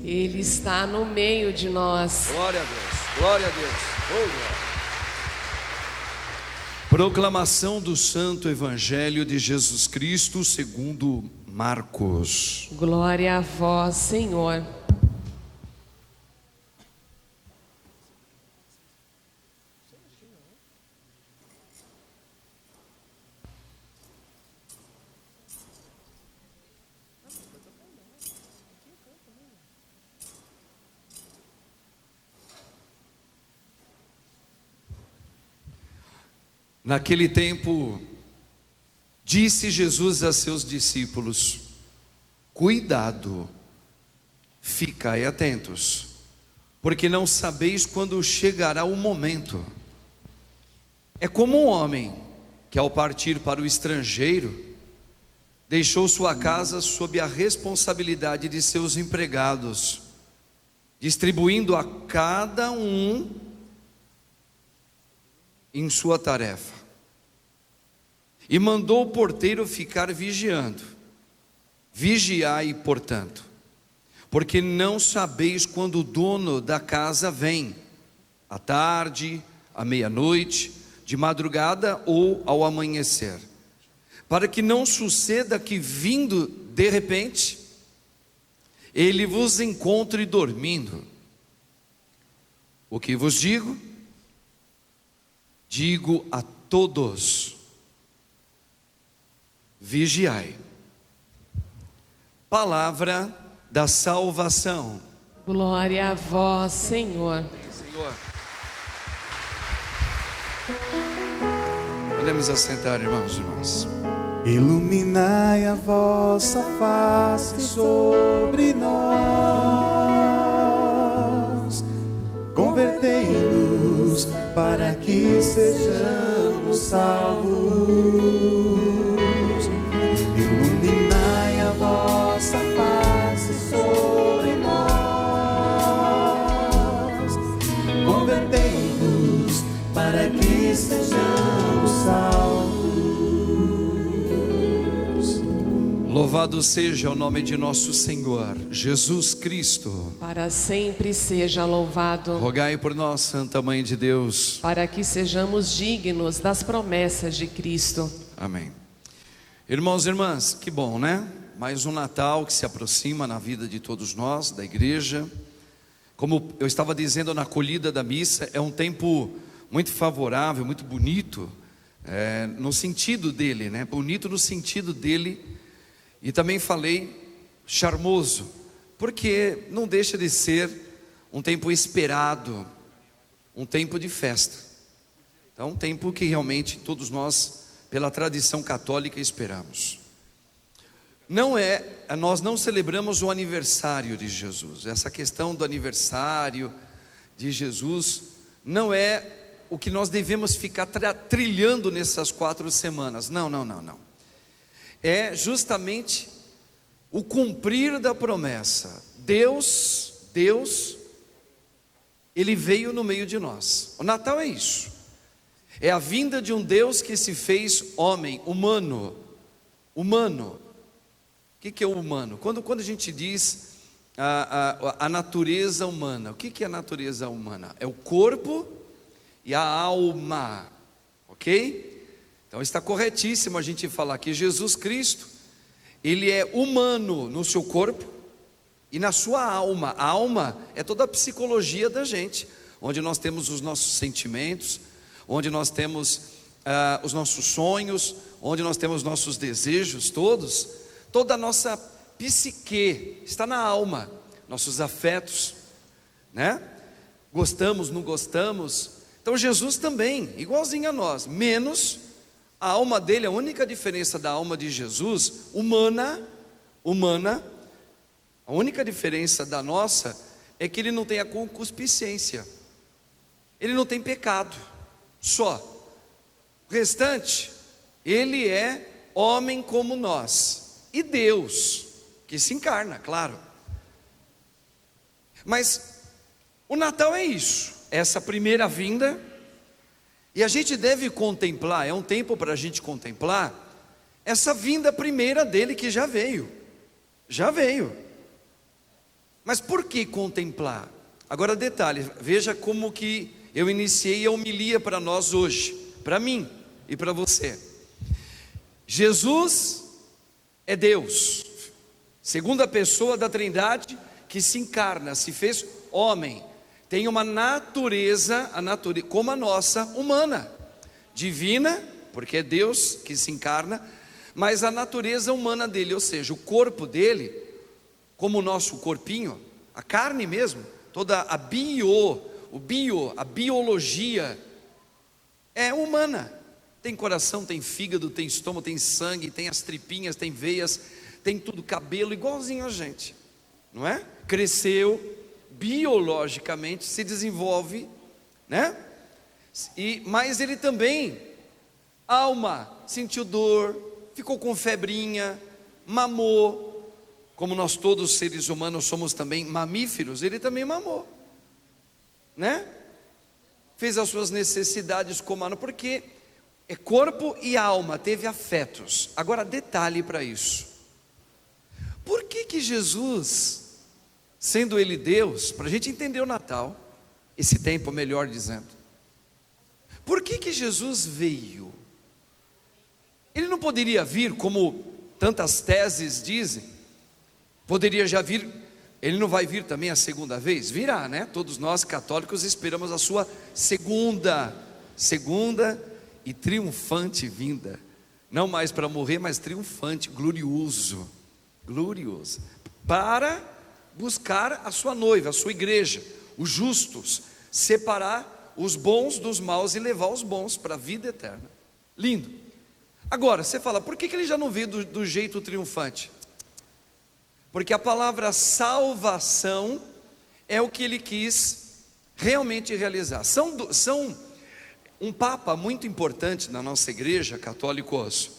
Ele está no meio de nós. Glória a Deus, glória a Deus. Oh, glória. Proclamação do Santo Evangelho de Jesus Cristo segundo Marcos. Glória a vós, Senhor. Naquele tempo, disse Jesus a seus discípulos: cuidado, ficai atentos, porque não sabeis quando chegará o momento. É como um homem que, ao partir para o estrangeiro, deixou sua casa sob a responsabilidade de seus empregados, distribuindo a cada um em sua tarefa, e mandou o porteiro ficar vigiando. Vigiai, portanto, porque não sabeis quando o dono da casa vem, à tarde, à meia-noite, de madrugada ou ao amanhecer, para que não suceda que, vindo de repente, ele vos encontre dormindo. O que vos digo a todos: vigiai. Palavra da salvação. Glória a vós, Senhor. Senhor. Podemos assentar, irmãos e irmãs. Iluminai a vossa face sobre nós, convertei-nos para que sejamos salvos. Iluminai a vossa face sobre nós, convertei-nos para que sejamos salvos. Louvado seja o nome de nosso Senhor Jesus Cristo. Para sempre seja louvado. Rogai por nós, Santa Mãe de Deus, para que sejamos dignos das promessas de Cristo. Amém. Irmãos e irmãs, que bom, né? Mais um Natal que se aproxima na vida de todos nós, da igreja. Como eu estava dizendo na acolhida da missa, é um tempo muito favorável, muito bonito, no sentido dele, né? Bonito no sentido dele. E também falei charmoso, porque não deixa de ser um tempo esperado, um tempo de festa. Então, um tempo que realmente todos nós, pela tradição católica, esperamos. Nós não celebramos o aniversário de Jesus. Essa questão do aniversário de Jesus não é o que nós devemos ficar trilhando nessas 4 semanas. Não. É justamente o cumprir da promessa. Deus, Ele veio no meio de nós. O Natal é isso. É a vinda de um Deus que se fez homem, humano. O que é o humano? Quando a gente diz a natureza humana, o que é a natureza humana? É o corpo e a alma, ok? Então está corretíssimo a gente falar que Jesus Cristo, Ele é humano no seu corpo e na sua alma. A alma é toda a psicologia da gente, onde nós temos os nossos sentimentos, onde nós temos os nossos sonhos, onde nós temos nossos desejos toda a nossa psique está na alma, nossos afetos, né? Gostamos, não gostamos. Então Jesus também, igualzinho a nós, menos a alma dele. A única diferença da alma de Jesus, humana, a única diferença da nossa é que ele não tem a concupiscência, ele não tem pecado, só. O restante, ele é homem como nós, e Deus, que se encarna, claro. Mas o Natal é isso, essa primeira vinda. E a gente deve contemplar, é um tempo para a gente contemplar essa vinda primeira dele que já veio. Mas por que contemplar? Agora detalhe, veja como que eu iniciei a homilia para nós hoje, para mim e para você. Jesus é Deus, segunda pessoa da Trindade, que se encarna, se fez homem, tem uma natureza, como a nossa, humana, divina, porque é Deus que se encarna, mas a natureza humana dele, ou seja, o corpo dele, como o nosso corpinho, a carne mesmo, toda a biologia é humana. Tem coração, tem fígado, tem estômago, tem sangue, tem as tripinhas, tem veias, tem tudo, cabelo, igualzinho a gente, não é? Cresceu, biologicamente se desenvolve, né? Mas ele também, alma, sentiu dor, ficou com febrinha, mamou. Como nós todos seres humanos somos também mamíferos, ele também mamou, né? Fez as suas necessidades como humano, porque é corpo e alma, teve afetos. Agora detalhe para isso. Por que Jesus, sendo ele Deus, para a gente entender o Natal, esse tempo melhor dizendo, por que Jesus veio? Ele não poderia vir, como tantas teses dizem, poderia já vir, ele não vai vir também a segunda vez? Virá, né? Todos nós católicos esperamos a sua segunda e triunfante vinda, não mais para morrer, mas triunfante, glorioso, para buscar a sua noiva, a sua igreja, os justos, separar os bons dos maus e levar os bons para a vida eterna. Lindo. Agora, você fala, por que ele já não veio do jeito triunfante? Porque a palavra salvação é o que ele quis realmente realizar. São um papa muito importante na nossa igreja, católicos,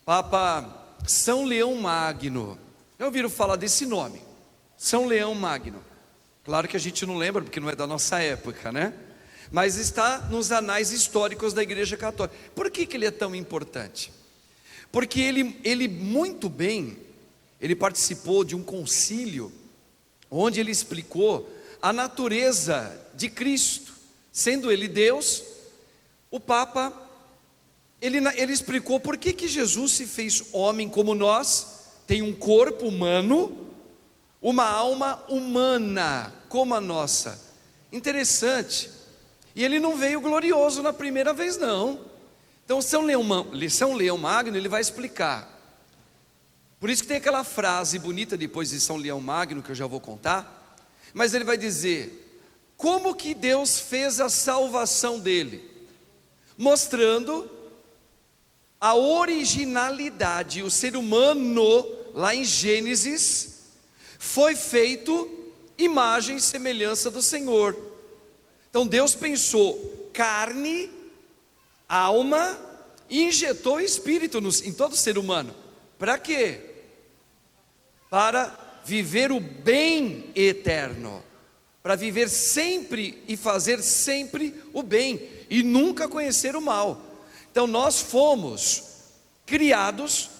Papa São Leão Magno. Já ouviram falar desse nome? São Leão Magno. Claro que a gente não lembra, porque não é da nossa época, né? Mas está nos anais históricos da igreja católica. Por que ele é tão importante? Porque ele muito bem, ele participou de um concílio, onde ele explicou a natureza de Cristo, sendo ele Deus. O Papa, ele explicou por que Jesus se fez homem como nós, tem um corpo humano, uma alma humana, como a nossa. Interessante. E ele não veio glorioso na primeira vez, não. Então São Leão Magno, ele vai explicar. Por isso que tem aquela frase bonita depois de São Leão Magno, que eu já vou contar. Mas ele vai dizer, como que Deus fez a salvação dele? Mostrando a originalidade. O ser humano, lá em Gênesis, foi feito imagem e semelhança do Senhor. Então Deus pensou carne, alma e injetou espírito em todo ser humano. Para quê? Para viver o bem eterno, para viver sempre e fazer sempre o bem e nunca conhecer o mal. Então nós fomos criados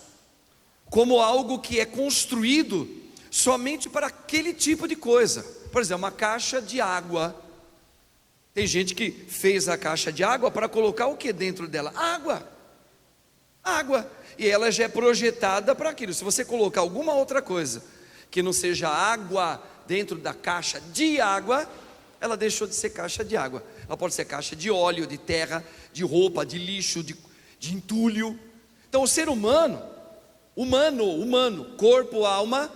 como algo que é construído somente para aquele tipo de coisa. Por exemplo, uma caixa de água. Tem gente que fez a caixa de água para colocar o que dentro dela? Água. E ela já é projetada para aquilo. Se você colocar alguma outra coisa que não seja água dentro da caixa de água, ela deixou de ser caixa de água. Ela pode ser caixa de óleo, de terra, de roupa, de lixo, de entulho. Então o ser humano, corpo, alma,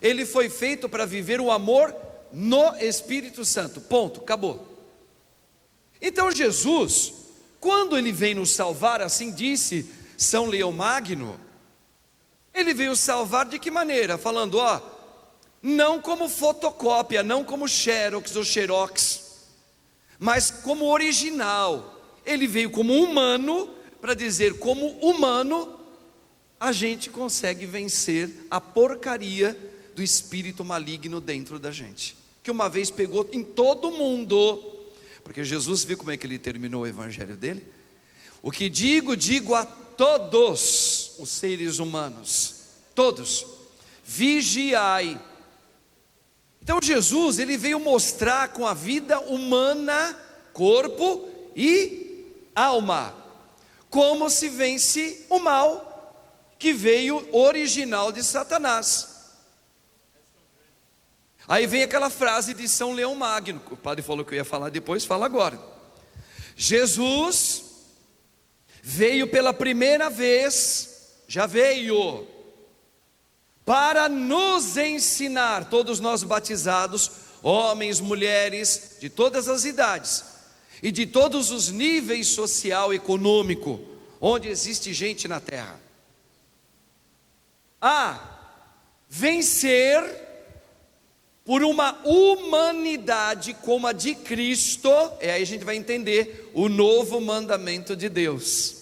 ele foi feito para viver o amor no Espírito Santo. Ponto, acabou. Então Jesus, quando ele vem nos salvar, assim disse São Leão Magno, ele veio salvar de que maneira? Falando, não como fotocópia, não como xerox ou xerox, mas como original. Ele veio como humano, para dizer, como humano, a gente consegue vencer a porcaria do espírito maligno dentro da gente, que uma vez pegou em todo mundo. Porque Jesus, viu como é que ele terminou o evangelho dele? O que digo a todos os seres humanos, todos, vigiai, Então Jesus, ele veio mostrar com a vida humana, corpo e alma, como se vence o mal que veio original de Satanás. Aí vem aquela frase de São Leão Magno, o padre falou que eu ia falar depois, fala agora. Jesus veio pela primeira vez, já veio, para nos ensinar, todos nós batizados, homens, mulheres, de todas as idades, e de todos os níveis social e econômico, onde existe gente na terra, a vencer por uma humanidade como a de Cristo. Aí a gente vai entender o novo mandamento de Deus,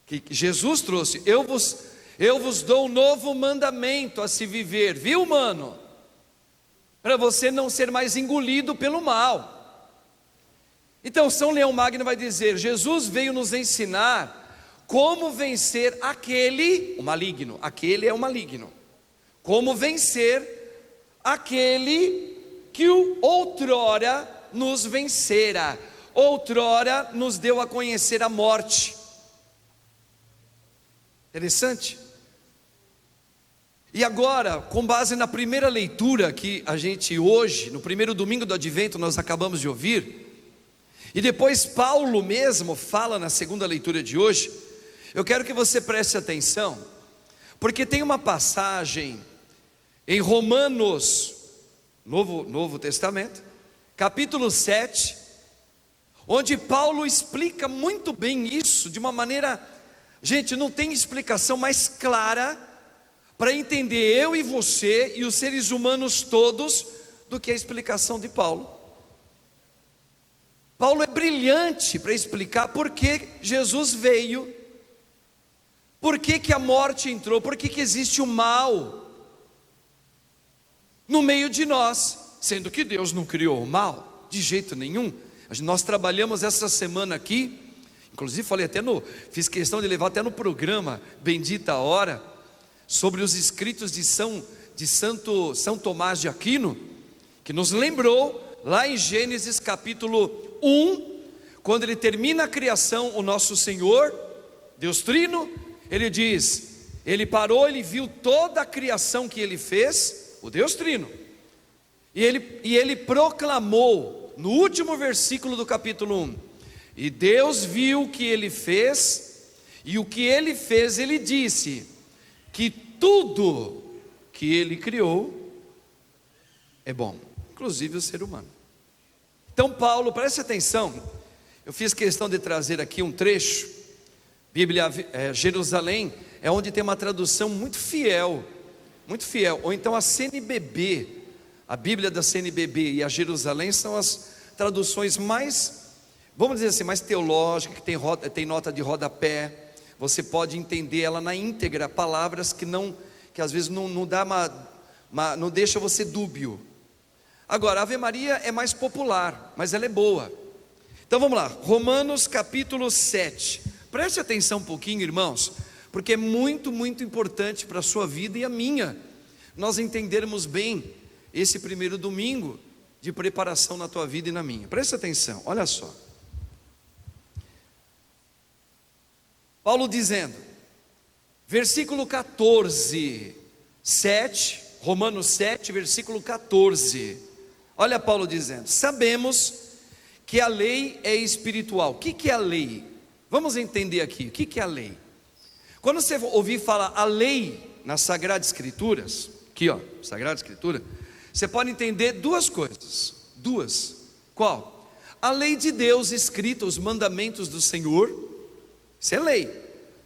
que Jesus trouxe. Eu vos dou um novo mandamento a se viver, viu, mano? Para você não ser mais engolido pelo mal. Então São Leão Magno vai dizer: Jesus veio nos ensinar como vencer aquele, o maligno, aquele é o maligno, como vencer aquele que outrora nos vencera, outrora nos deu a conhecer a morte. Interessante. E agora, com base na primeira leitura que a gente hoje, no primeiro domingo do Advento, nós acabamos de ouvir, e depois Paulo mesmo fala na segunda leitura de hoje, eu quero que você preste atenção, porque tem uma passagem em Romanos, Novo Testamento, capítulo 7, onde Paulo explica muito bem isso, de uma maneira, gente, não tem explicação mais clara para entender eu e você e os seres humanos todos do que a explicação de Paulo. Paulo é brilhante para explicar por que Jesus veio, por que a morte entrou, por que existe o mal no meio de nós, sendo que Deus não criou o mal, de jeito nenhum. Nós trabalhamos essa semana aqui, inclusive fiz questão de levar até no programa Bendita a Hora, sobre os escritos de São Tomás de Aquino, que nos lembrou, lá em Gênesis capítulo 1, quando ele termina a criação, o nosso Senhor, Deus Trino, ele diz, ele parou, ele viu toda a criação que ele fez, o Deus Trino, e ele proclamou, no último versículo do capítulo 1, e Deus viu o que ele fez, e o que ele fez, ele disse, que tudo que ele criou é bom, inclusive o ser humano. Então Paulo, preste atenção, eu fiz questão de trazer aqui um trecho, Bíblia Jerusalém, é onde tem uma tradução muito fiel, ou então a CNBB, a Bíblia da CNBB e a Jerusalém são as traduções mais, vamos dizer assim, mais teológicas, que tem nota de rodapé, você pode entender ela na íntegra, palavras que às vezes não dá não deixa você dúbio. Agora, a Ave Maria é mais popular, mas ela é boa. Então vamos lá, Romanos capítulo 7, preste atenção um pouquinho, irmãos, porque é muito, muito importante para a sua vida e a minha, nós entendermos bem esse primeiro domingo de preparação na tua vida e na minha. Presta atenção, olha só. Paulo dizendo, versículo 14, 7, Romanos 7, versículo 14. Olha Paulo dizendo, sabemos que a lei é espiritual. O que é a lei? Vamos entender aqui, o que é a lei? Quando você ouvir falar a lei nas Sagradas Escrituras, aqui ó, Sagrada Escritura, você pode entender duas coisas, qual? A lei de Deus escrita, os mandamentos do Senhor, isso é lei,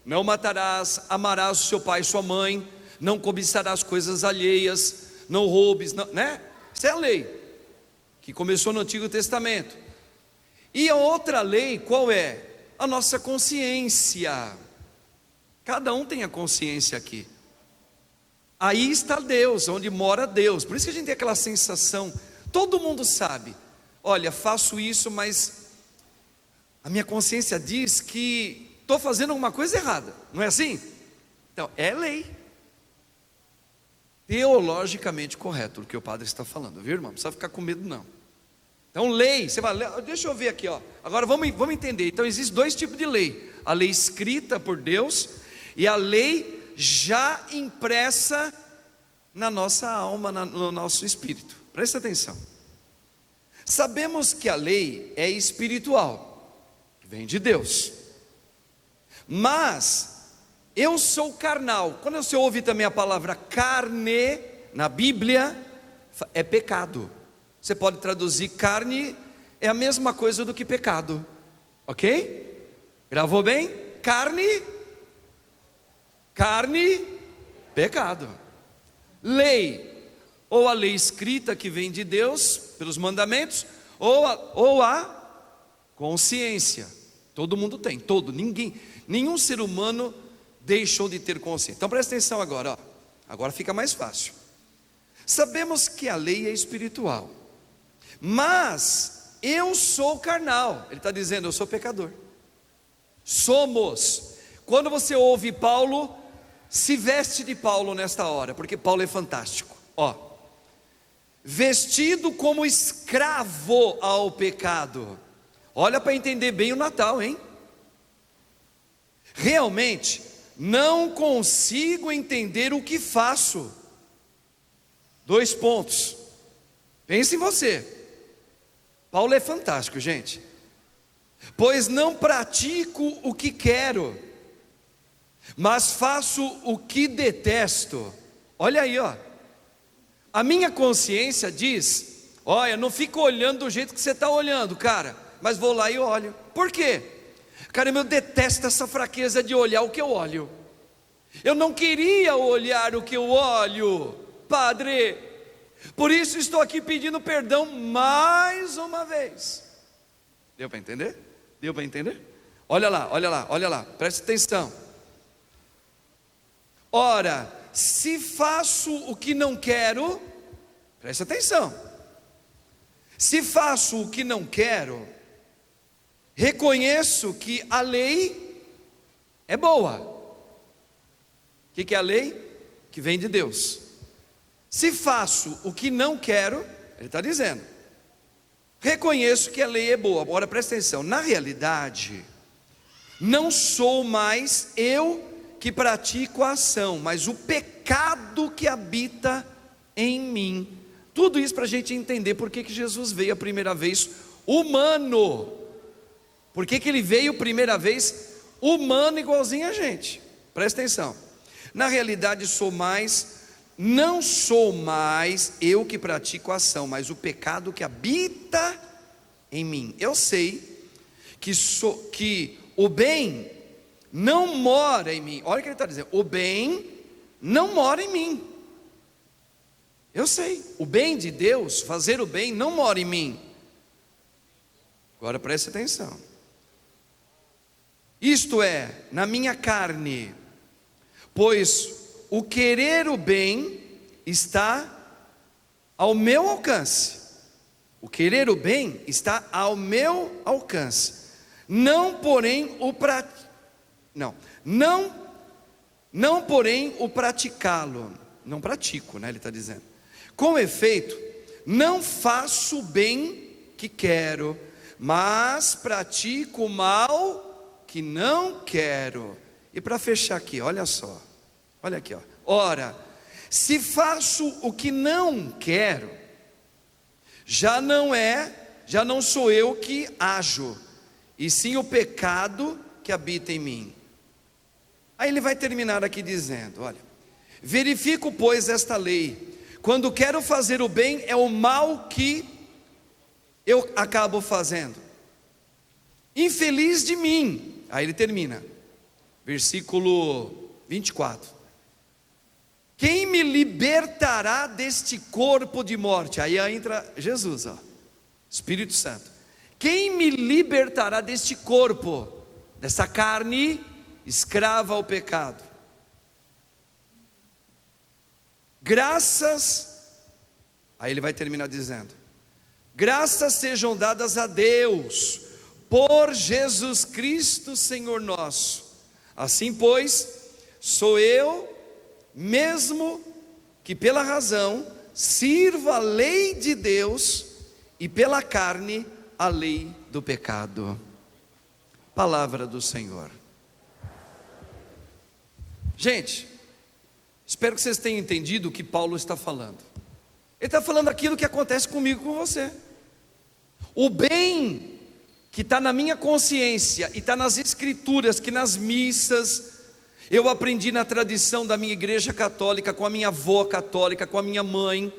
não matarás, amarás o seu pai e sua mãe, não cobiçarás coisas alheias, não roubes, né? Isso é a lei, que começou no Antigo Testamento. E a outra lei, qual é? A nossa consciência. Cada um tem a consciência aqui. Aí está Deus, onde mora Deus. Por isso que a gente tem aquela sensação, todo mundo sabe, olha, faço isso, mas a minha consciência diz que estou fazendo alguma coisa errada, não é assim? Então, é lei. teologicamente correto o que o padre está falando, viu, irmão? Não precisa ficar com medo, não. Então, lei, você vai, deixa eu ver aqui, ó. Agora vamos entender. Então, existem dois tipos de lei: a lei escrita por Deus e a lei já impressa na nossa alma, no nosso espírito. Presta atenção. Sabemos que a lei é espiritual, que vem de Deus. Mas eu sou carnal. Quando você ouve também a palavra carne na Bíblia, é pecado. Você pode traduzir carne, é a mesma coisa do que pecado. Ok? Gravou bem? Carne, pecado. Lei, ou a lei escrita que vem de Deus, pelos mandamentos, ou a consciência. Todo mundo tem, nenhum ser humano deixou de ter consciência. Então presta atenção agora, ó. Agora fica mais fácil. Sabemos que a lei é espiritual, mas eu sou carnal. Ele está dizendo, eu sou pecador. Somos. Quando você ouve Paulo, se veste de Paulo nesta hora, porque Paulo é fantástico. Ó, vestido como escravo ao pecado. Olha para entender bem o Natal, hein? Realmente não consigo entender o que faço. 2 pontos. Pense em você. Paulo é fantástico, gente. Pois não pratico o que quero, mas faço o que detesto. Olha aí, ó. A minha consciência diz: olha, não fico olhando do jeito que você está olhando, cara, mas vou lá e olho. Por quê? Cara, eu detesto essa fraqueza de olhar o que eu olho. Eu não queria olhar o que eu olho, Padre. Por isso estou aqui pedindo perdão mais uma vez. Deu para entender? Deu para entender? Olha lá, preste atenção. Ora, se faço o que não quero, preste atenção. Se faço o que não quero, reconheço que a lei é boa. O que é a lei? Que vem de Deus. Se faço o que não quero, ele está dizendo, reconheço que a lei é boa. Agora presta atenção, na realidade, não sou mais eu que pratico a ação, mas o pecado que habita em mim. Tudo isso para a gente entender por que Jesus veio a primeira vez humano. Por que ele veio a primeira vez humano igualzinho a gente? Presta atenção. Na realidade não sou mais eu que pratico a ação, mas o pecado que habita em mim. Eu sei que o bem não mora em mim. Olha o que ele está dizendo, o bem não mora em mim. Eu sei, o bem de Deus, fazer o bem não mora em mim. Agora preste atenção. Isto é, na minha carne, pois o querer o bem está ao meu alcance. O querer o bem está ao meu alcance. Não porém o praticá-lo. Não pratico, né? Ele está dizendo. Com efeito, não faço o bem que quero, mas pratico o mal que não quero. E para fechar aqui, olha só. Olha aqui, ó. Ora, se faço o que não quero, já não sou eu que ajo, e sim o pecado que habita em mim. Aí ele vai terminar aqui dizendo, olha, verifico pois esta lei, quando quero fazer o bem, é o mal que eu acabo fazendo. Infeliz de mim. Aí ele termina, versículo 24. Quem me libertará deste corpo de morte? Aí entra Jesus, ó, Espírito Santo. Quem me libertará deste corpo, dessa carne escrava ao pecado? Graças, aí ele vai terminar dizendo, graças sejam dadas a Deus, por Jesus Cristo Senhor nosso. Assim pois, sou eu mesmo que pela razão sirva a lei de Deus e pela carne a lei do pecado. Palavra do Senhor. Gente, espero que vocês tenham entendido o que Paulo está falando. Ele está falando aquilo que acontece comigo, com você. O bem que está na minha consciência e está nas escrituras, que nas missas eu aprendi na tradição da minha igreja católica, com a minha avó católica, com a minha mãe,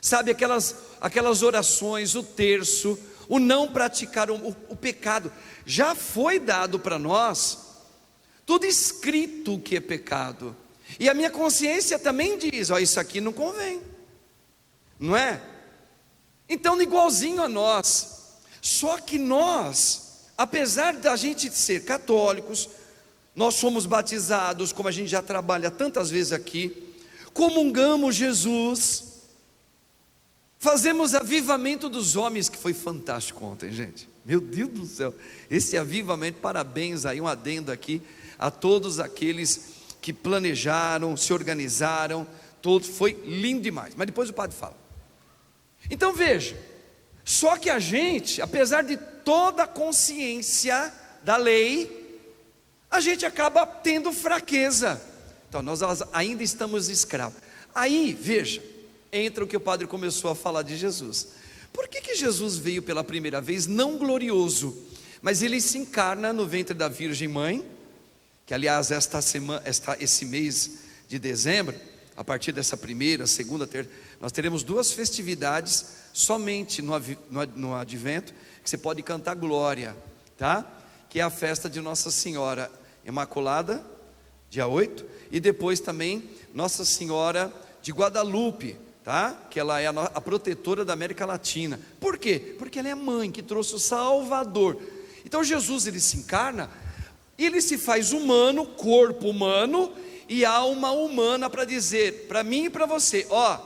sabe, aquelas orações, o terço, o não praticar o pecado, já foi dado para nós, tudo escrito que é pecado, e a minha consciência também diz, ó, isso aqui não convém, não é? Então, igualzinho a nós, só que nós, apesar da gente ser católicos, nós somos batizados, como a gente já trabalha tantas vezes aqui, comungamos Jesus, fazemos avivamento dos homens, que foi fantástico ontem, gente, meu Deus do céu, esse avivamento, parabéns aí, um adendo aqui, a todos aqueles que planejaram, se organizaram, todos, foi lindo demais, mas depois o padre fala. Então veja, só que a gente, apesar de toda a consciência da lei, a gente acaba tendo fraqueza, então nós ainda estamos escravos. Aí, veja, entra o que o padre começou a falar de Jesus. Por que Jesus veio pela primeira vez, não glorioso, mas ele se encarna no ventre da Virgem Mãe, que aliás esse mês de dezembro, a partir dessa primeira, segunda, terceira, nós teremos duas festividades, somente no advento, que você pode cantar glória, tá? Que é a festa de Nossa Senhora Imaculada, dia 8, e depois também Nossa Senhora de Guadalupe, tá? Que ela é a protetora da América Latina. Por quê? Porque ela é a mãe que trouxe o Salvador. Então Jesus, ele se encarna, ele se faz humano, corpo humano e alma humana, para dizer para mim e para você, ó,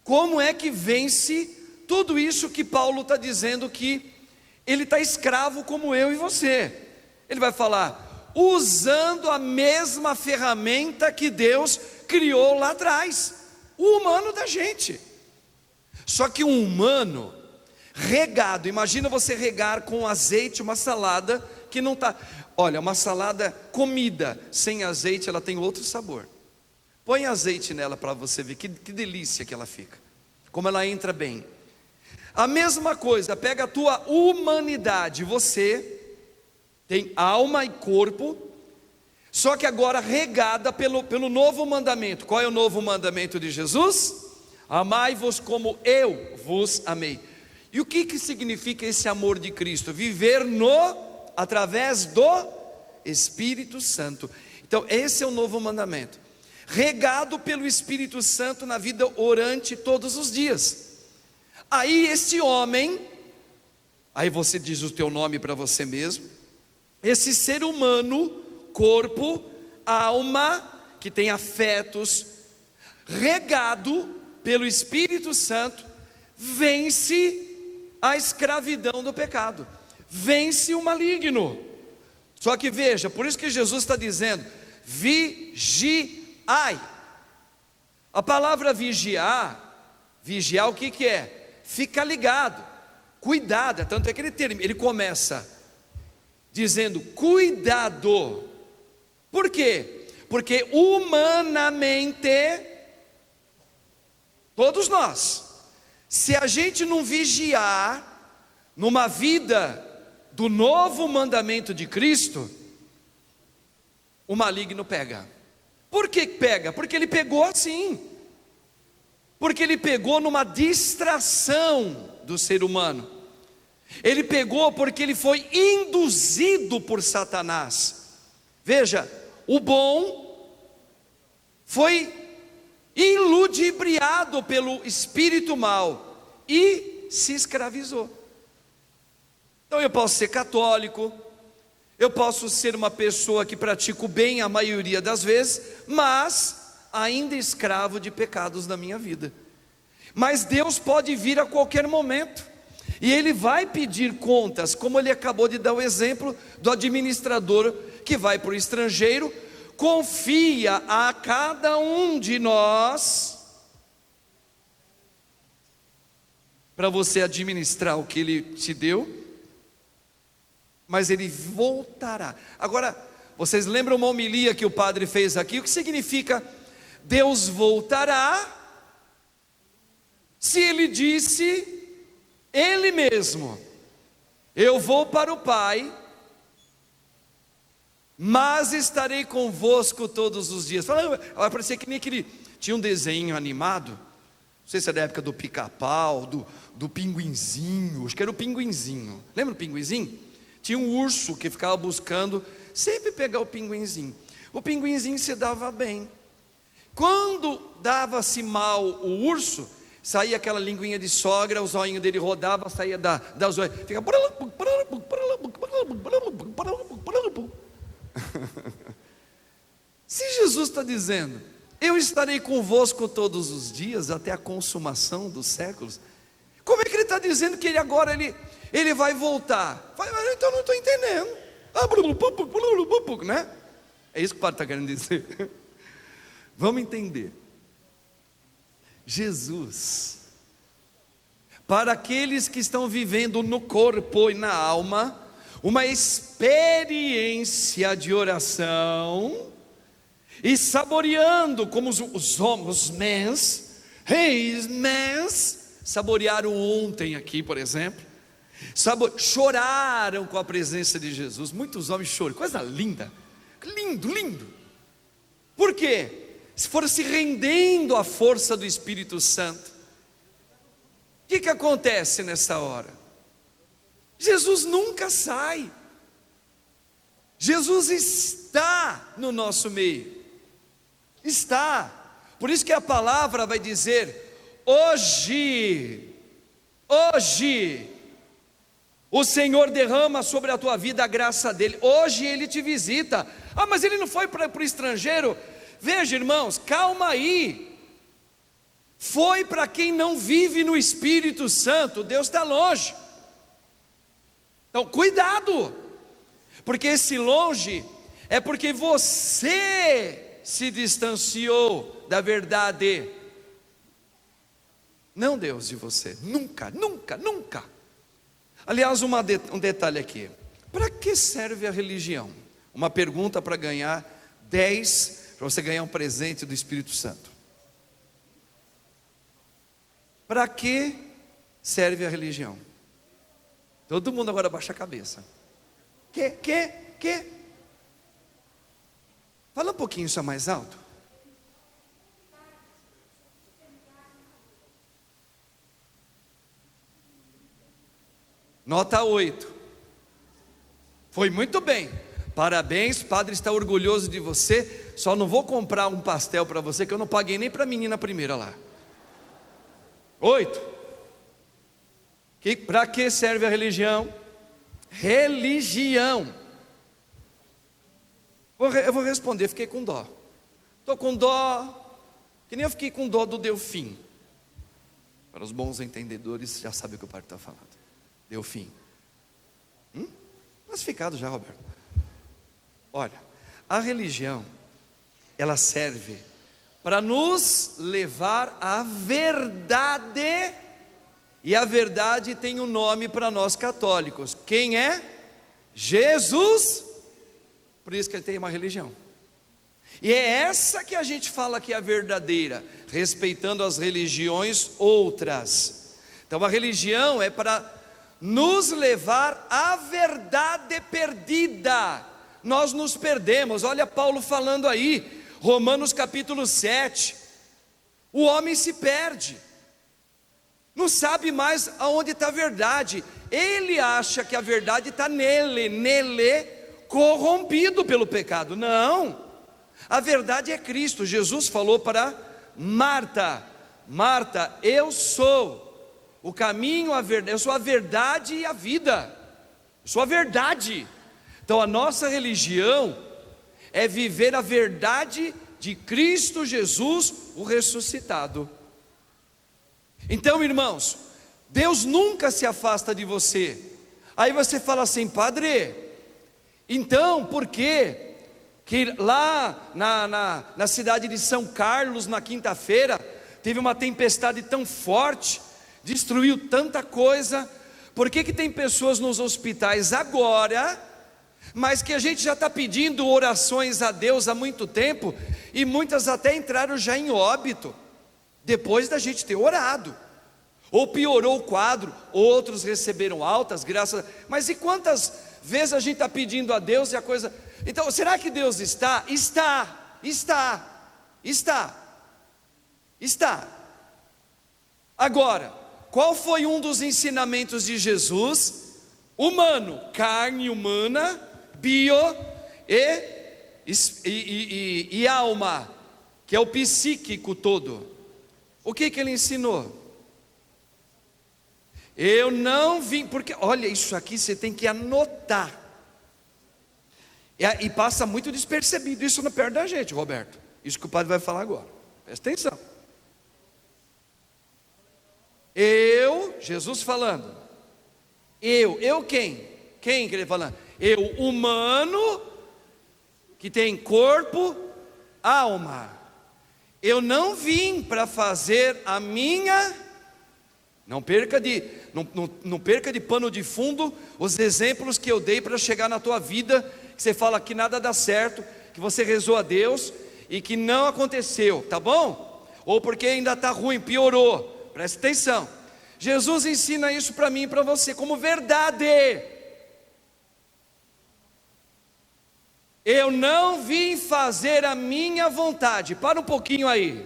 como é que vence tudo isso que Paulo está dizendo, que ele está escravo como eu e você. Ele vai falar, usando a mesma ferramenta que Deus criou lá atrás, o humano da gente. Só que um humano regado, imagina você regar com azeite uma salada que não está, olha, uma salada comida sem azeite, ela tem outro sabor. Põe azeite nela para você ver que delícia que ela fica, como ela entra bem. A mesma coisa, pega a tua humanidade, você tem alma e corpo, só que agora regada pelo novo mandamento. Qual é o novo mandamento de Jesus? Amai-vos como eu vos amei. E o que significa esse amor de Cristo? Viver através do Espírito Santo. Então esse é o novo mandamento, regado pelo Espírito Santo na vida orante todos os dias. Aí esse homem, aí você diz o teu nome para você mesmo, esse ser humano, corpo, alma, que tem afetos, regado pelo Espírito Santo, vence a escravidão do pecado, vence o maligno. Só que veja, por isso que Jesus está dizendo, vigiai. A palavra vigiar o que é? Fica ligado, cuidado, tanto é que ele começa dizendo cuidado. Por quê? Porque humanamente, todos nós, se a gente não vigiar numa vida do novo mandamento de Cristo, o maligno pega. Por que pega? Porque ele pegou assim, porque ele pegou numa distração do ser humano. Ele pegou porque ele foi induzido por Satanás. Veja, o bom foi iludibriado pelo espírito mal e se escravizou. Então eu posso ser católico, eu posso ser uma pessoa que pratica o bem a maioria das vezes, mas ainda escravo de pecados na minha vida. Mas Deus pode vir a qualquer momento, e Ele vai pedir contas, como Ele acabou de dar o exemplo do administrador que vai para o estrangeiro, confia a cada um de nós para você administrar o que Ele te deu, mas Ele voltará. Agora, vocês lembram uma homilia que o padre fez aqui? O que significa Deus voltará? Se Ele disse, Ele mesmo, eu vou para o Pai, mas estarei convosco todos os dias. Parecia que nem aquele, tinha um desenho animado, não sei se é da época do Pica-Pau, do Pinguinzinho, acho que era o Pinguinzinho. Lembra o Pinguinzinho? Tinha um urso que ficava buscando sempre pegar o pinguinzinho. O pinguinzinho se dava bem. Quando dava-se mal o urso, saía aquela linguinha de sogra, o zoinho dele rodava, saía da zoia, fica... Se Jesus está dizendo, eu estarei convosco todos os dias, até a consumação dos séculos, como é que Ele está dizendo que Ele agora, Ele vai voltar? Então eu não estou entendendo, né? É isso que o padre está querendo dizer. Vamos entender. Jesus, para aqueles que estão vivendo no corpo e na alma, uma experiência de oração, e saboreando como os mens, saborearam ontem aqui, por exemplo, choraram com a presença de Jesus. Muitos homens choram, coisa linda, lindo. Por quê? Se foram se rendendo à força do Espírito Santo. O que acontece nessa hora? Jesus nunca sai. Jesus está no nosso meio. Está. Por isso que a palavra vai dizer: hoje, o Senhor derrama sobre a tua vida a graça dEle. Hoje Ele te visita. Mas Ele não foi para o estrangeiro. Veja, irmãos, calma aí. Foi para quem não vive no Espírito Santo. Deus está longe. Então, cuidado. Porque esse longe é porque você se distanciou da verdade. Não Deus de você. Nunca. Aliás, um detalhe aqui. Para que serve a religião? Uma pergunta para ganhar 10, para você ganhar um presente do Espírito Santo. Para que serve a religião? Todo mundo agora baixa a cabeça. Que? Fala um pouquinho só mais alto. Nota 8. Foi muito bem. Parabéns, padre está orgulhoso de você. Só não vou comprar um pastel para você, que eu não paguei nem para a menina primeira lá. 8. Para que serve a religião? Religião. Eu vou responder, fiquei com dó. Estou com dó, que nem eu fiquei com dó do Delfim. Para os bons entendedores, já sabem o que o padre está falando. Delfim. Classificado já, Roberto. Olha, a religião, ela serve para nos levar à verdade, e a verdade tem um nome para nós católicos. Quem é? Jesus. Por isso que ele tem uma religião. E é essa que a gente fala que é a verdadeira, respeitando as religiões outras. Então a religião é para nos levar à verdade perdida. Nós nos perdemos. Olha Paulo falando aí, Romanos capítulo 7. O homem se perde, não sabe mais aonde está a verdade. Ele acha que a verdade está nele, corrompido pelo pecado. Não, a verdade é Cristo. Jesus falou para Marta: Marta, eu sou o caminho, a verdade, eu sou a verdade e a vida. Eu sou a verdade. Então a nossa religião é viver a verdade de Cristo Jesus, o ressuscitado. Então, irmãos, Deus nunca se afasta de você. Aí você fala assim: padre, então por que que lá na cidade de São Carlos, na quinta-feira, teve uma tempestade tão forte, destruiu tanta coisa. Por que tem pessoas nos hospitais agora, mas que a gente já está pedindo orações a Deus há muito tempo, e muitas até entraram já em óbito, depois da gente ter orado, ou piorou o quadro, outros receberam altas, mas e quantas vezes a gente está pedindo a Deus e a coisa... Então, será que Deus está? Está. Agora, qual foi um dos ensinamentos de Jesus? Humano, carne humana, bio e alma, que é o psíquico todo. O que ele ensinou? Eu não vim, porque olha, isso aqui você tem que anotar, e passa muito despercebido isso perto da gente, Roberto, isso que o padre vai falar agora, presta atenção. Jesus falando, eu quem? Quem que ele falando? Eu, humano, que tem corpo, alma. Eu não vim para fazer a minha... Não perca de pano de fundo os exemplos que eu dei para chegar na tua vida, que você fala que nada dá certo, que você rezou a Deus e que não aconteceu, tá bom? Ou porque ainda está ruim, piorou. Presta atenção. Jesus ensina isso para mim e para você como verdade. Eu não vim fazer a minha vontade. Para um pouquinho aí.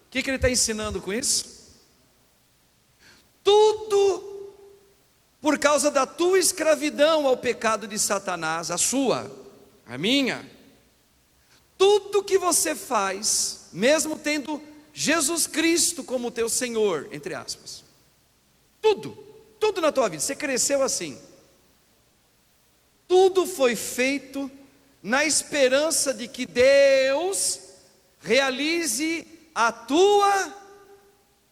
O que ele está ensinando com isso? Tudo por causa da tua escravidão ao pecado de Satanás, a sua, a minha. Tudo que você faz, mesmo tendo Jesus Cristo como teu Senhor, entre aspas, tudo na tua vida, você cresceu assim, tudo foi feito na esperança de que Deus realize a tua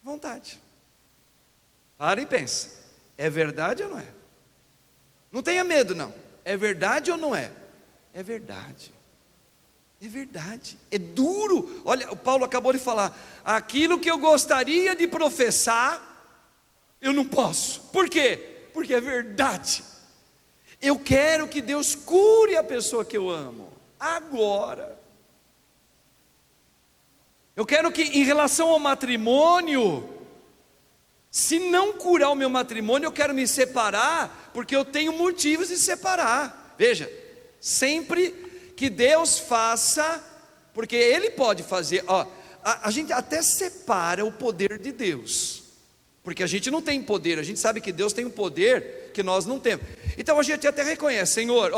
vontade. Para e pensa, é verdade ou não é? Não tenha medo não, é verdade ou não é? É verdade. É verdade, é duro. Olha, o Paulo acabou de falar, aquilo que eu gostaria de professar, eu não posso. Por quê? Porque é verdade. Eu quero que Deus cure a pessoa que eu amo, agora. Eu quero que em relação ao matrimônio, se não curar o meu matrimônio, eu quero me separar, porque eu tenho motivos de separar. Veja, sempre que Deus faça, porque Ele pode fazer, a gente até separa o poder de Deus, porque a gente não tem poder, a gente sabe que Deus tem um poder que nós não temos, então a gente até reconhece, Senhor,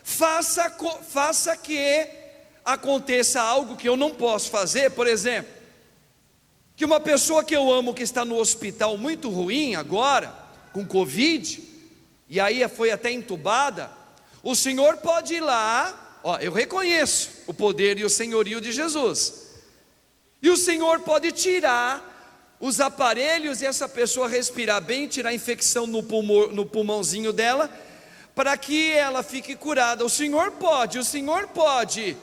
faça que aconteça algo que eu não posso fazer, por exemplo, que uma pessoa que eu amo, que está no hospital muito ruim agora, com Covid, e aí foi até entubada, o Senhor pode ir lá, eu reconheço o poder e o senhorio de Jesus, e o Senhor pode tirar os aparelhos e essa pessoa respirar bem, tirar a infecção no pulmãozinho dela, para que ela fique curada. O Senhor pode,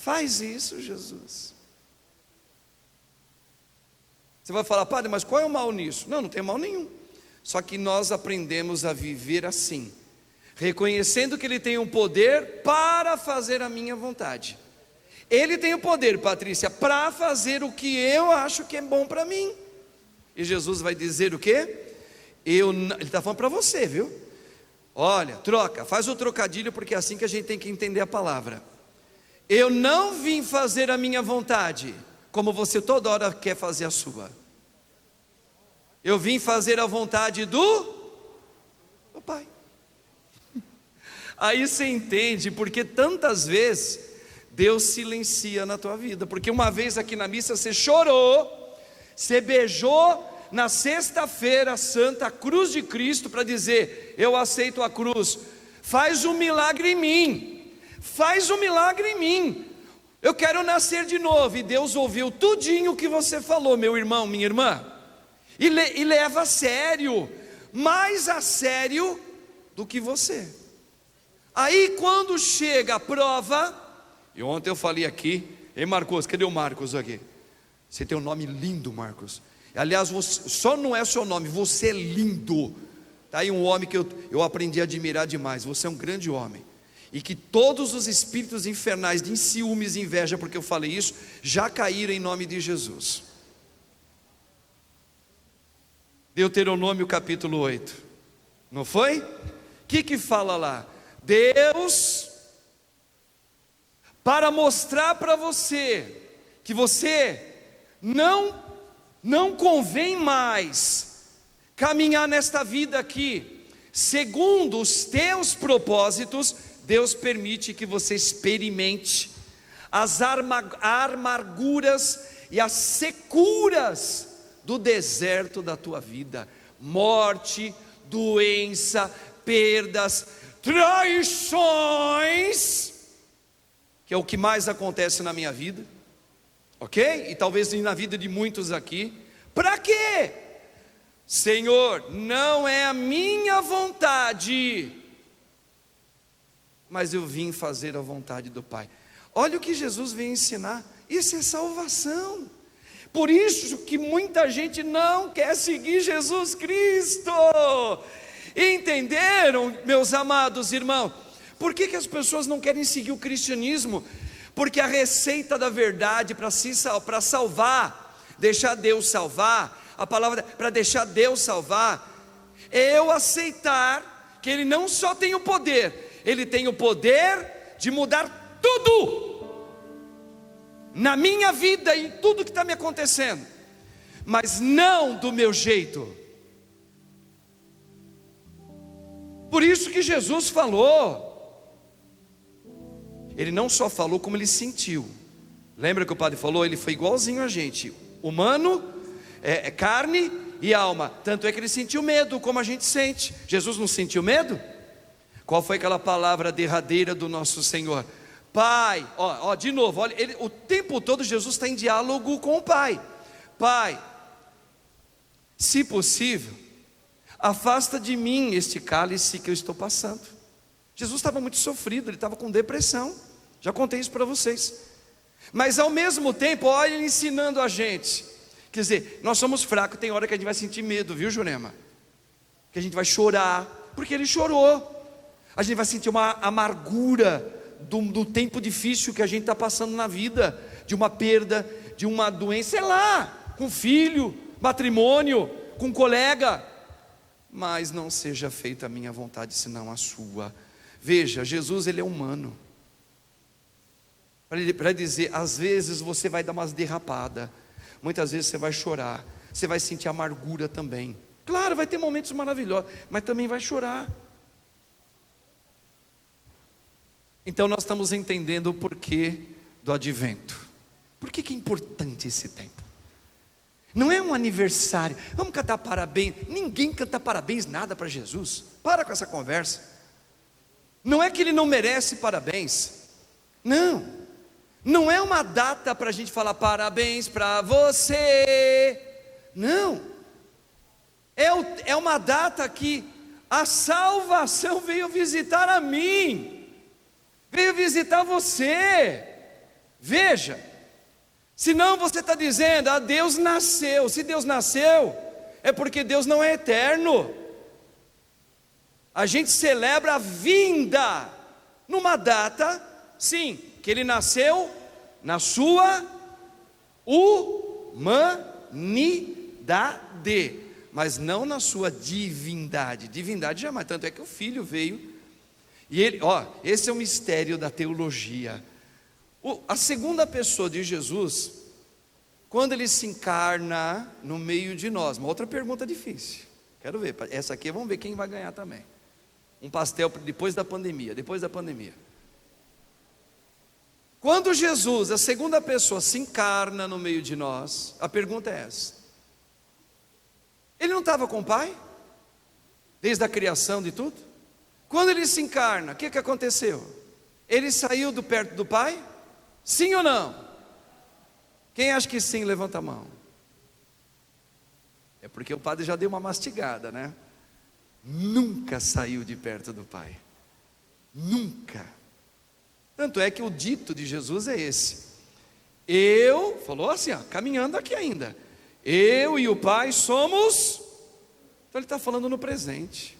faz isso, Jesus. Você vai falar, padre, mas qual é o mal nisso? Não tem mal nenhum, só que nós aprendemos a viver assim, reconhecendo que Ele tem um poder para fazer a minha vontade. Ele tem o poder, Patrícia, para fazer o que eu acho que é bom para mim. E Jesus vai dizer o quê? Ele está falando para você, viu? Olha, faz o trocadilho, porque é assim que a gente tem que entender a palavra. Eu não vim fazer a minha vontade, como você toda hora quer fazer a sua. Eu vim fazer a vontade do Pai. Aí você entende porque tantas vezes Deus silencia na tua vida. Porque uma vez aqui na missa você chorou, você beijou na sexta-feira santa a cruz de Cristo para dizer, eu aceito a cruz, faz um milagre em mim, eu quero nascer de novo. E Deus ouviu tudinho que você falou, meu irmão, minha irmã, e leva a sério, mais a sério do que você. Aí quando chega a prova, E ontem eu falei aqui, ei Marcos, cadê o Marcos aqui? Você tem um nome lindo, Marcos. Aliás, você, só não é seu nome, você é lindo. Está aí um homem que eu aprendi a admirar demais. Você é um grande homem. E que todos os espíritos infernais de ciúmes e inveja, porque eu falei isso, já caíram em nome de Jesus. Deuteronômio capítulo 8. Não foi? O que fala lá? Deus, para mostrar para você que você não convém mais caminhar nesta vida aqui segundo os teus propósitos, Deus permite que você experimente as amarguras e as securas do deserto da tua vida, morte, doença, perdas, traições, que é o que mais acontece na minha vida, ok? E talvez na vida de muitos aqui. Para quê? Senhor, não é a minha vontade, mas eu vim fazer a vontade do Pai. Olha o que Jesus vem ensinar. Isso é salvação. Por isso que muita gente não quer seguir Jesus Cristo. Entenderam, meus amados irmãos? Por que as pessoas não querem seguir o cristianismo? Porque a receita da verdade para salvar, deixar Deus salvar, a palavra para deixar Deus salvar, é eu aceitar que Ele não só tem o poder, Ele tem o poder de mudar tudo na minha vida e em tudo que está me acontecendo, mas não do meu jeito. Por isso que Jesus falou. Ele não só falou, como ele sentiu. Lembra que o padre falou? Ele foi igualzinho a gente, humano, carne e alma. Tanto é que ele sentiu medo, como a gente sente. Jesus não sentiu medo? Qual foi aquela palavra derradeira do nosso Senhor? Pai, de novo, olha, o tempo todo Jesus está em diálogo com o Pai. Pai, se possível, afasta de mim este cálice que eu estou passando. Jesus estava muito sofrido, ele estava com depressão. Já contei isso para vocês. Mas ao mesmo tempo, olha ele ensinando a gente. Quer dizer, nós somos fracos, tem hora que a gente vai sentir medo, viu, Jurema? Que a gente vai chorar, porque ele chorou. A gente vai sentir uma amargura do tempo difícil que a gente está passando na vida, de uma perda, de uma doença, sei lá, com filho, matrimônio, com colega. Mas não seja feita a minha vontade, senão a sua. Veja, Jesus ele é humano. Para dizer, às vezes você vai dar umas derrapadas, muitas vezes você vai chorar, você vai sentir amargura também. Claro, vai ter momentos maravilhosos, mas também vai chorar. Então nós estamos entendendo o porquê do advento. Por que é importante esse tempo? Não é um aniversário, vamos cantar parabéns. Ninguém canta parabéns nada para Jesus. Para com essa conversa. Não é que ele não merece parabéns. Não é uma data para a gente falar parabéns para você. Não. É uma data que a salvação veio visitar a mim, veio visitar você. Veja, senão você está dizendo, Deus nasceu. Se Deus nasceu, é porque Deus não é eterno. A gente celebra a vinda numa data, sim, que ele nasceu na sua humanidade, mas não na sua divindade. Divindade jamais, tanto é que o Filho veio. E ele, esse é o mistério da teologia. A segunda pessoa de Jesus, quando ele se encarna no meio de nós. Uma outra pergunta difícil, quero ver, essa aqui vamos ver quem vai ganhar também. Um pastel depois da pandemia. Quando Jesus, a segunda pessoa, se encarna no meio de nós, a pergunta é essa: ele não estava com o Pai? Desde a criação de tudo? Quando ele se encarna, o que aconteceu? Ele saiu do perto do Pai? Sim ou não? Quem acha que sim, levanta a mão. É porque o padre já deu uma mastigada, né? Nunca saiu de perto do Pai. Nunca. Tanto é que o dito de Jesus é esse. Falou assim, ó, caminhando aqui ainda. Eu e o Pai somos. Então ele está falando no presente.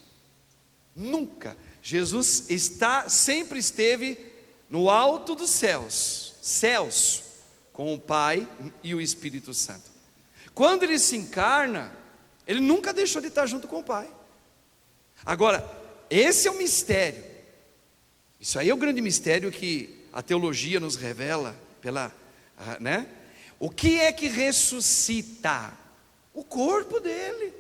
Nunca. Jesus sempre esteve no alto dos céus, com o Pai e o Espírito Santo. Quando ele se encarna, ele nunca deixou de estar junto com o Pai. Agora, esse é o mistério. Isso aí é o grande mistério que a teologia nos revela, né? O que é que ressuscita? O corpo dele.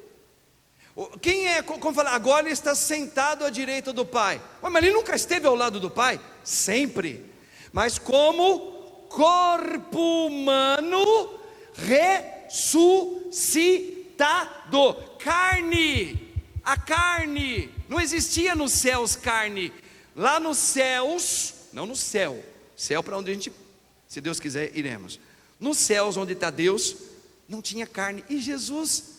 Quem é, como falar, agora ele está sentado à direita do Pai. Mas ele nunca esteve ao lado do Pai? Sempre. Mas como corpo humano ressuscitado. Carne. A carne. Não existia nos céus carne. Lá nos céus, não no céu. Céu para onde a gente, se Deus quiser, iremos. Nos céus onde está Deus, não tinha carne. E Jesus,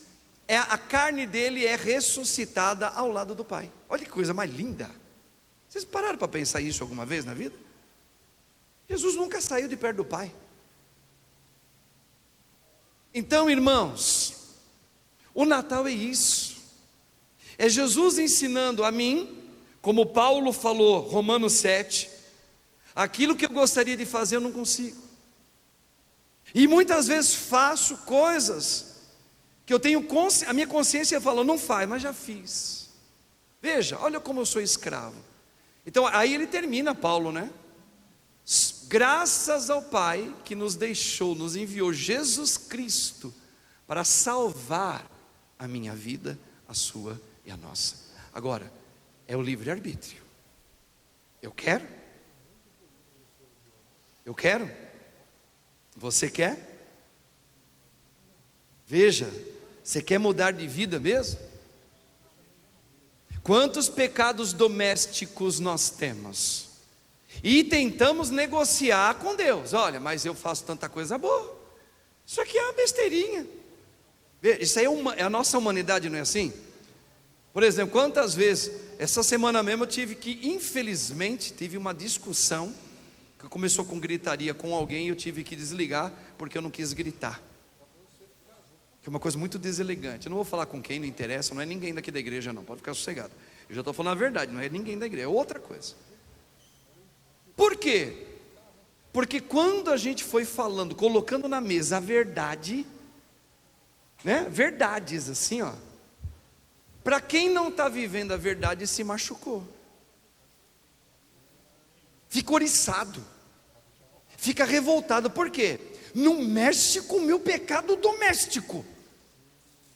a carne dele é ressuscitada ao lado do Pai. Olha que coisa mais linda. Vocês pararam para pensar isso alguma vez na vida? Jesus nunca saiu de perto do Pai. Então, irmãos, o Natal é isso. É Jesus ensinando a mim, como Paulo falou, Romanos 7, aquilo que eu gostaria de fazer eu não consigo. E muitas vezes faço coisas que eu tenho a minha consciência fala, não faz, mas já fiz. Veja, olha como eu sou escravo. Então aí ele termina, Paulo, né? Graças ao Pai que nos enviou Jesus Cristo para salvar a minha vida, a sua e a nossa. Agora, é o livre-arbítrio. Eu quero? Eu quero? Você quer? Veja, você quer mudar de vida mesmo? Quantos pecados domésticos nós temos? E tentamos negociar com Deus. Olha, mas eu faço tanta coisa boa. Isso aqui é uma besteirinha. Isso aí é a nossa humanidade, não é assim? Por exemplo, quantas vezes, essa semana mesmo eu infelizmente, tive uma discussão, que começou com gritaria com alguém e eu tive que desligar, porque eu não quis gritar. Que é uma coisa muito deselegante. Eu não vou falar com quem, não interessa, não é ninguém daqui da igreja não, pode ficar sossegado. Eu já estou falando a verdade, não é ninguém da igreja, é outra coisa. Por quê? Porque quando a gente foi falando, colocando na mesa a verdade, né? Verdades assim, ó. Para quem não está vivendo a verdade, se machucou, fica oriçado, fica revoltado. Por quê? Não mexe com o meu pecado doméstico.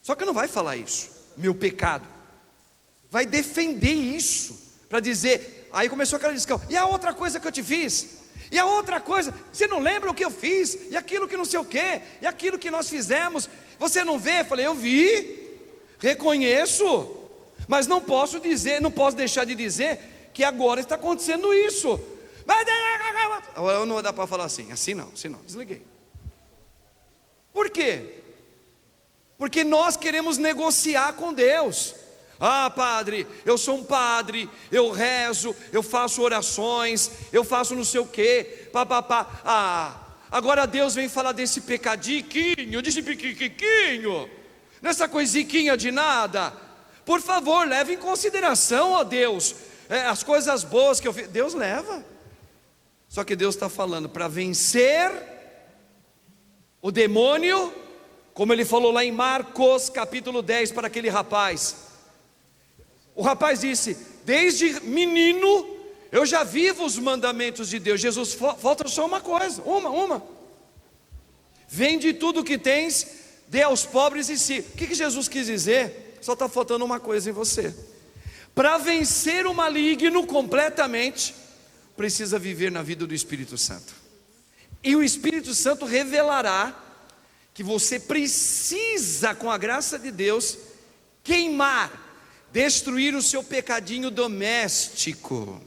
Só que não vai falar isso, meu pecado, vai defender isso, para dizer. Aí começou aquela discussão, e a outra coisa que eu te fiz? E a outra coisa, você não lembra o que eu fiz? E aquilo que não sei o quê? E aquilo que nós fizemos? Você não vê? Eu falei, eu vi, reconheço, mas não posso deixar de dizer que agora está acontecendo isso. Agora não dá para falar assim não, desliguei. Por quê? Porque nós queremos negociar com Deus. Ah, padre, eu sou um padre, eu rezo, eu faço orações, eu faço não sei o quê, papapá. Agora Deus vem falar desse pecadinho, desse piquiquinho, nessa coisiquinha de nada. Por favor, leve em consideração, ó Deus, as coisas boas que eu fiz. Deus leva. Só que Deus está falando para vencer o demônio, como ele falou lá em Marcos capítulo 10 para aquele rapaz. O rapaz disse, desde menino eu já vivo os mandamentos de Deus. Jesus, falta só uma coisa, uma. Vende tudo que tens, dê aos pobres e si. O que Jesus quis dizer? Só está faltando uma coisa em você. Para vencer o maligno completamente, precisa viver na vida do Espírito Santo. E o Espírito Santo revelará que você precisa, com a graça de Deus, destruir o seu pecadinho doméstico.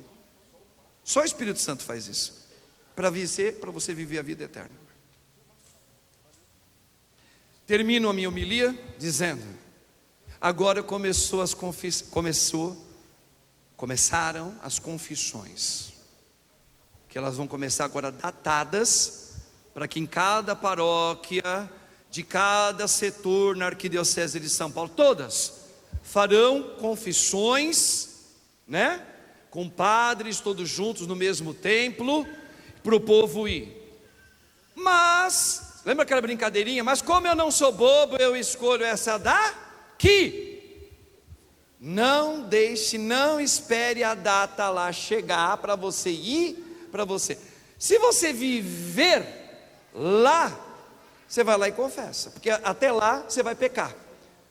Só o Espírito Santo faz isso, para você viver a vida eterna. Termino a minha homilia dizendo, agora começaram as confissões, que elas vão começar agora datadas, para que em cada paróquia, de cada setor na Arquidiocese de São Paulo, todas farão confissões, né? Com padres todos juntos no mesmo templo, para o povo ir. Mas, lembra aquela brincadeirinha? Mas como eu não sou bobo, eu escolho essa daqui. Não deixe, não espere a data lá chegar para você ir, para você. Se você viver lá, você vai lá e confessa, porque até lá você vai pecar.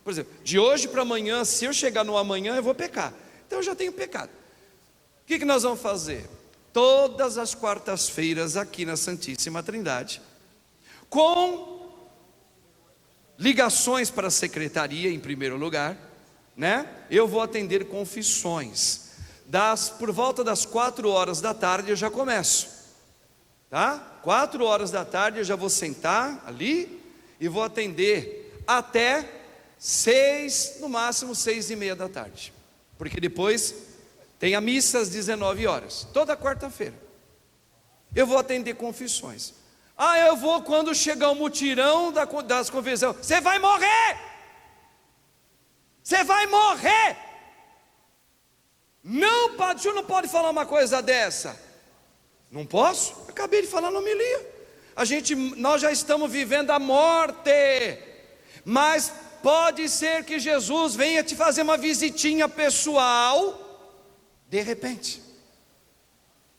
Por exemplo, de hoje para amanhã, se eu chegar no amanhã, eu vou pecar. Então eu já tenho pecado. O que nós vamos fazer? Todas as quartas-feiras aqui na Santíssima Trindade, com ligações para a secretaria em primeiro lugar, né? Eu vou atender confissões. Por volta das 4 horas da tarde eu já começo, tá? 4 horas da tarde eu já vou sentar ali e vou atender até 6, no máximo 6:30 da tarde, porque depois tem a missa às 19 horas, toda quarta-feira. Eu vou atender confissões. Eu vou quando chegar o mutirão das confissões. Você vai morrer! Você vai morrer! Não, padre, o senhor não pode falar uma coisa dessa. Não posso? Acabei de falar na homilia. Nós já estamos vivendo a morte, mas pode ser que Jesus venha te fazer uma visitinha pessoal, de repente.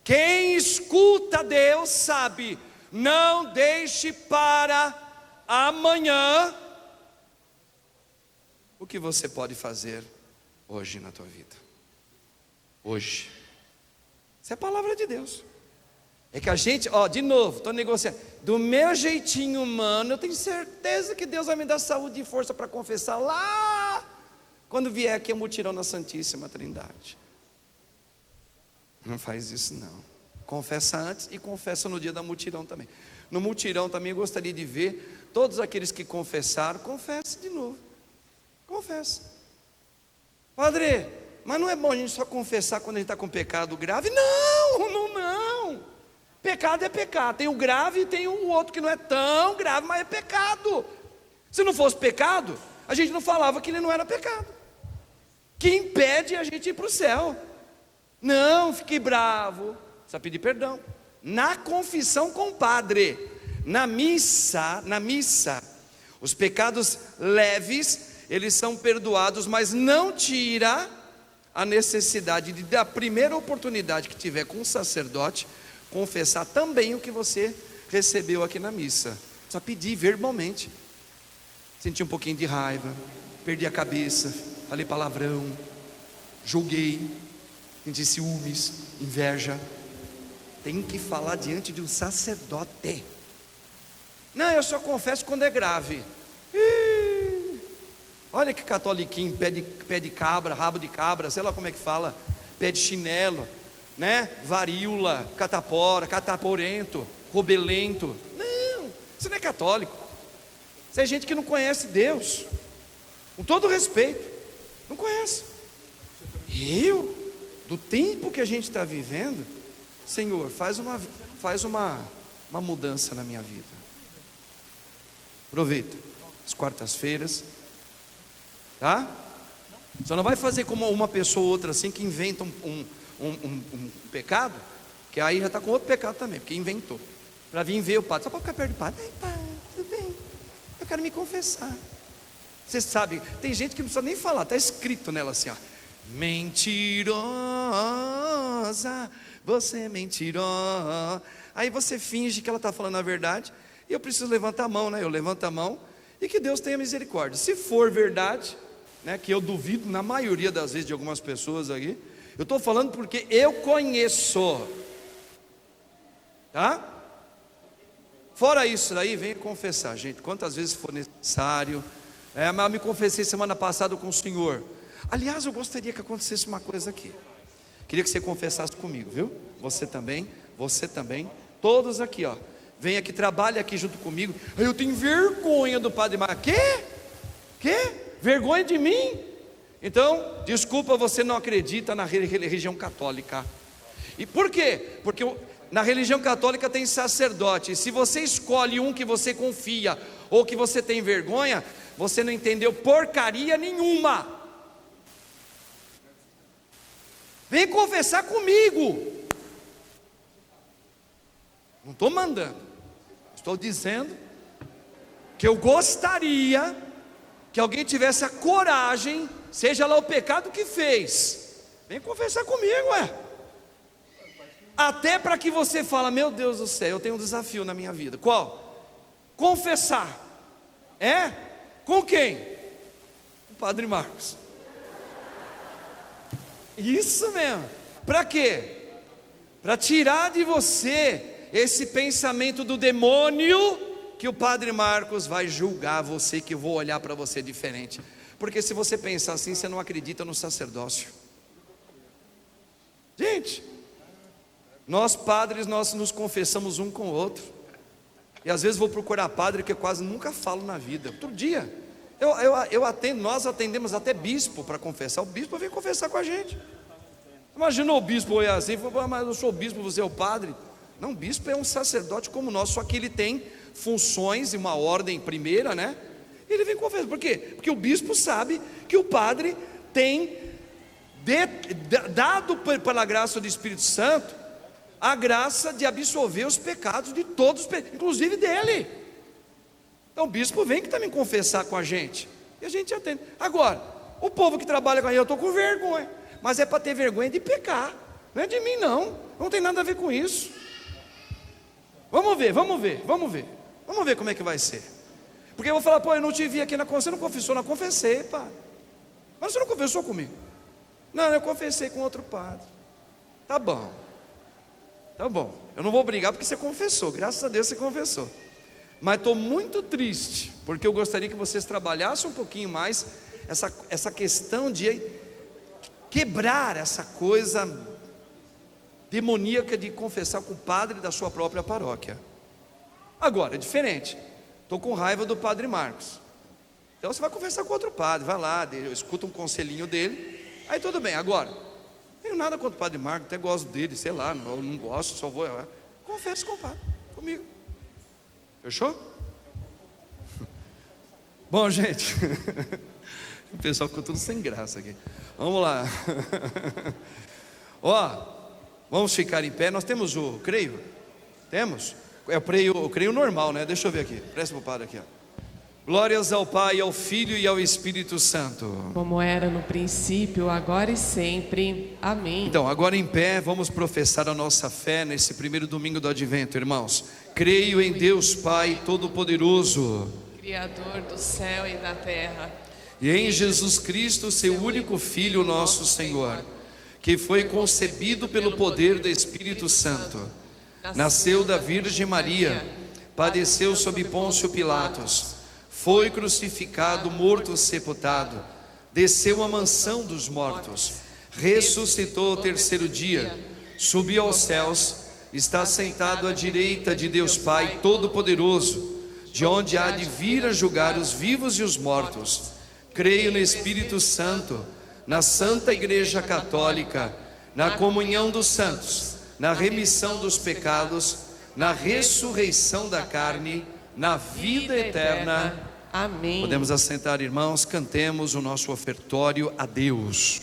Quem escuta Deus sabe, não deixe para amanhã o que você pode fazer hoje na tua vida. Hoje. Isso é a palavra de Deus. É que a gente, de novo, estou negociando. Do meu jeitinho humano, eu tenho certeza que Deus vai me dar saúde e força para confessar lá, quando vier aqui o mutirão na Santíssima Trindade. Não faz isso não. Confessa antes e confessa no dia da mutirão também. No mutirão também eu gostaria de ver todos aqueles que confessaram, confesse de novo. Confessa. Padre, mas não é bom a gente só confessar quando a gente está com pecado grave? Não. Pecado é pecado. Tem o grave e tem o outro que não é tão grave, mas é pecado. Se não fosse pecado, a gente não falava que ele não era pecado, que impede a gente ir para o céu. Não fique bravo, precisa pedir perdão. Na confissão com o padre, na missa, os pecados leves, eles são perdoados, mas não tira a necessidade de, da primeira oportunidade que tiver com o sacerdote, confessar também o que você recebeu aqui na missa. Precisa pedir verbalmente. Senti um pouquinho de raiva, perdi a cabeça, falei palavrão, julguei, senti ciúmes, inveja. Tem que falar diante de um sacerdote. Não, eu só confesso quando é grave. Olha que catoliquinho, pé de cabra, rabo de cabra, sei lá como é que fala, pé de chinelo, né? Varíola, catapora, cataporento, robelento. Não, isso não é católico. Isso é gente que não conhece Deus. Com todo respeito, não conhece. Do tempo que a gente está vivendo, Senhor, faz uma mudança na minha vida. Aproveita as quartas-feiras, tá? Só não vai fazer como uma pessoa ou outra assim, que inventa um pecado, que aí já está com outro pecado também, porque inventou, para vir ver o padre, só para ficar perto do padre. Padre, tudo bem, eu quero me confessar. Você sabe, tem gente que não precisa nem falar, está escrito nela assim, ó: mentirosa, você é mentirosa. Aí você finge que ela está falando a verdade, e eu preciso levantar a mão, né? Eu levanto a mão, e que Deus tenha misericórdia. Se for verdade, né, que eu duvido na maioria das vezes de algumas pessoas aqui, eu estou falando porque eu conheço, tá? Fora isso daí, venha confessar, gente, quantas vezes for necessário. Mas eu me confessei semana passada com o Senhor. Aliás, eu gostaria que acontecesse uma coisa aqui. Queria que você confessasse comigo, viu? Você também, todos aqui, ó. Vem aqui, trabalha aqui junto comigo. Eu tenho vergonha do Padre Marcos. Quê? Vergonha de mim? Então, desculpa, você não acredita na religião católica. E por quê? Porque Na religião católica tem sacerdote. Se você escolhe um que você confia ou que você tem vergonha, você não entendeu porcaria nenhuma. Vem confessar comigo. Não estou mandando, estou dizendo que eu gostaria que alguém tivesse a coragem, seja lá o pecado que fez, vem confessar comigo, até para que você fale, meu Deus do céu, eu tenho um desafio na minha vida. Qual? Confessar. Com quem? O Padre Marcos. Isso mesmo. Para quê? Para tirar de você esse pensamento do demônio, que o Padre Marcos vai julgar você, que eu vou olhar para você diferente. Porque se você pensar assim, você não acredita no sacerdócio. Gente, nós padres, nós nos confessamos um com o outro. E às vezes vou procurar padre que eu quase nunca falo na vida. Outro dia, nós atendemos até bispo para confessar. O bispo vem confessar com a gente. Imaginou o bispo olhar assim, falou, mas eu sou bispo, você é o padre. Não, o bispo é um sacerdote como nós, só que ele tem funções e uma ordem primeira, né? Ele vem confessar. Por quê? Porque o bispo sabe que o padre tem dado pela graça do Espírito Santo a graça de absolver os pecados de todos, inclusive dele. Então o bispo vem que também confessar com a gente, e a gente atende. Agora, o povo que trabalha com a gente, eu estou com vergonha, mas é para ter vergonha de pecar, não é de mim não tem nada a ver com isso. Vamos ver como é que vai ser. Porque eu vou falar, pô, eu não te vi aqui na confissão. Você não confessou? Não confessei, padre. Mas você não confessou comigo? Não, eu confessei com outro padre. Tá bom, eu não vou brigar porque você confessou, graças a Deus você confessou. Mas estou muito triste, porque eu gostaria que vocês trabalhassem um pouquinho mais essa questão de quebrar essa coisa demoníaca de confessar com o padre da sua própria paróquia. Agora, é diferente. Estou com raiva do Padre Marcos. Então você vai confessar com outro padre, vai lá, escuta um conselhinho dele, aí tudo bem. Agora, não tenho nada contra o Padre Marcos, até gosto dele, sei lá, não gosto, só vou. Confesso com o padre, comigo. Fechou? Bom, gente, o pessoal ficou tudo sem graça aqui. Vamos lá. Vamos ficar em pé. Nós temos o creio? Temos? É o creio normal, né? Deixa eu ver aqui. Presta para o padre aqui, Glórias ao Pai, ao Filho e ao Espírito Santo. Como era no princípio, agora e sempre. Amém. Então, agora em pé, vamos professar a nossa fé nesse primeiro domingo do Advento, irmãos. Creio em Deus Pai Todo-Poderoso, Criador do céu e da terra, e em Jesus Cristo, seu único Filho, nosso Senhor, que foi concebido pelo poder do Espírito Santo, nasceu da Virgem Maria, padeceu sob Pôncio Pilatos, foi crucificado, morto, sepultado, desceu à mansão dos mortos, ressuscitou ao terceiro dia, subiu aos céus, está sentado à direita de Deus Pai Todo-Poderoso, de onde há de vir a julgar os vivos e os mortos. Creio no Espírito Santo, na Santa Igreja Católica, na comunhão dos santos, na remissão dos pecados, na ressurreição da carne, na vida eterna. Amém. Podemos assentar, irmãos, cantemos o nosso ofertório a Deus.